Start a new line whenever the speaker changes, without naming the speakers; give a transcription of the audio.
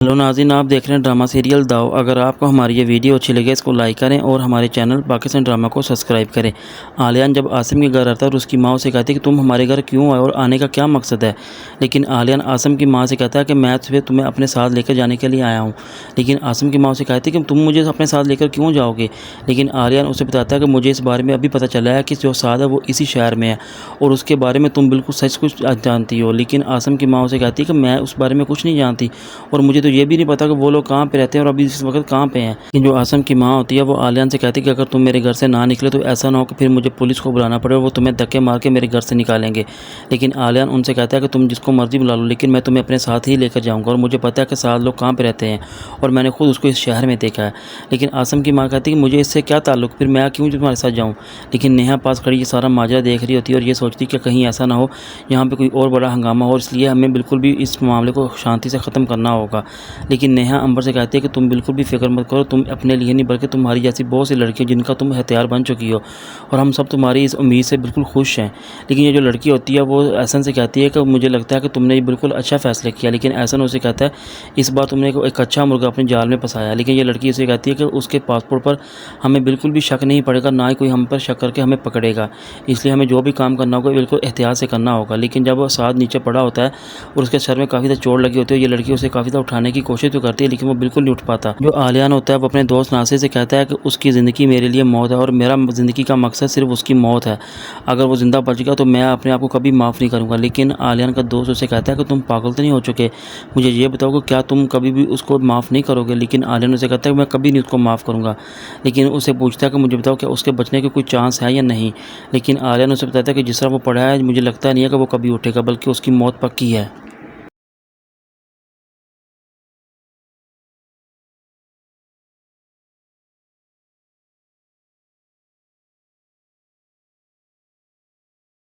Hello नाज़रीन, आप देख रहे हैं ड्रामा सीरियल दाव। अगर आपको हमारी ये वीडियो अच्छी लगे इसको लाइक करें और हमारे चैनल पाकिस्तान ड्रामा को सब्सक्राइब करें। आलियान जब आसिम के घर आता है और उसकी माँ से कहती है कि तुम हमारे घर क्यों आए और आने का क्या मकसद है। लेकिन आलियान आसिम की माँ से कहता है कि मैं तुम्हें अपने साथ लेकर जाने के लिए आया हूँ। लेकिन आसिम की माँ से कहती है कि तुम मुझे अपने साथ लेकर क्यों जाओगे। लेकिन आलियान उसे बताता है कि मुझे इस बारे में अभी पता चला है कि जो साद है वो इसी शहर में है और उसके बारे में तुम बिल्कुल सच कुछ जानती हो। लेकिन आसिम की माँ उसे कहती है कि मैं उस बारे में कुछ नहीं जानती और मुझे तो ये भी नहीं पता कि वो लोग कहाँ पे रहते हैं और अभी इस वक्त कहाँ पे हैं। लेकिन जो आसिम की माँ होती है वो आलियान से कहती है कि अगर तुम मेरे घर से ना निकले तो ऐसा ना हो कि फिर मुझे पुलिस को बुलाना पड़े और वो तुम्हें धक्के मार के मेरे घर से निकालेंगे। लेकिन आलियान उनसे कहता है कि तुम जिसको मर्जी बुला लो लेकिन मैं तुम्हें अपने साथ ही लेकर जाऊँगा और मुझे पता है कि सात लोग कहाँ पर रहते हैं और मैंने खुद उसको इस शहर में देखा है। लेकिन आसिम की माँ कहती है कि मुझे इससे क्या ताल्लुक, फिर मैं क्यों तुम्हारे साथ जाऊँ। लेकिन नेहा पास खड़ी ये सारा माजरा देख रही होती है और ये सोचती कि कहीं ऐसा ना हो यहाँ पे कोई और बड़ा हंगामा हो, इसलिए हमें बिल्कुल भी इस मामले को शांति से ख़त्म करना होगा। लेकिन नेहा अंबर से कहती है कि तुम बिल्कुल भी फिक्र मत करो, तुम अपने लिए नहीं बल्कि तुम्हारी जैसी बहुत सी लड़कियां जिनका तुम हथियार बन चुकी हो और हम सब तुम्हारी इस उम्मीद से बिल्कुल खुश हैं। लेकिन ये जो लड़की होती है वो एहसन से कहती है कि मुझे लगता है कि तुमने ये बिल्कुल अच्छा फैसला किया। लेकिन एहसन उसे कहता है इस बार तुमने एक अच्छा मुर्गा अपने जाल में फंसाया। लेकिन ये लड़की उसे कहती है कि उसके पासपोर्ट पर हमें बिल्कुल भी शक नहीं पड़ेगा, ना ही कोई हम पर शक करके हमें पकड़ेगा, इसलिए हमें जो भी काम करना होगा बिल्कुल एहतियात से करना होगा। लेकिन जब वो साथ नीचे पड़ा होता है और उसके सर में काफ़ी ज़्यादा चोट लगी होती है, ये लड़की उसे काफ़ी ज़्यादा उठाने की कोशिश तो करती है लेकिन वो बिल्कुल नहीं उठ पाता। जो आलियान होता है वो अपने दोस्त नासिर से कहता है कि उसकी ज़िंदगी मेरे लिए मौत है और मेरा ज़िंदगी का मकसद सिर्फ उसकी मौत है। अगर वो ज़िंदा बच गया तो मैं अपने आप को कभी माफ़ नहीं करूँगा। लेकिन आलियान का दोस्त उसे कहता है कि तुम पागल तो नहीं हो चुके, मुझे ये बताओ कि क्या तुम कभी भी उसको माफ़ नहीं करोगे। लेकिन आलियान उसे कहता है कि मैं कभी नहीं उसको माफ़ करूँगा। लेकिन उसे पूछता है कि मुझे बताओ क्या उसके बचने के कोई चांस है या नहीं। लेकिन आलियान उसे बताता है कि जिस तरह वो पड़ा है मुझे लगता नहीं है कि वो कभी उठेगा, बल्कि उसकी मौत पक्की है।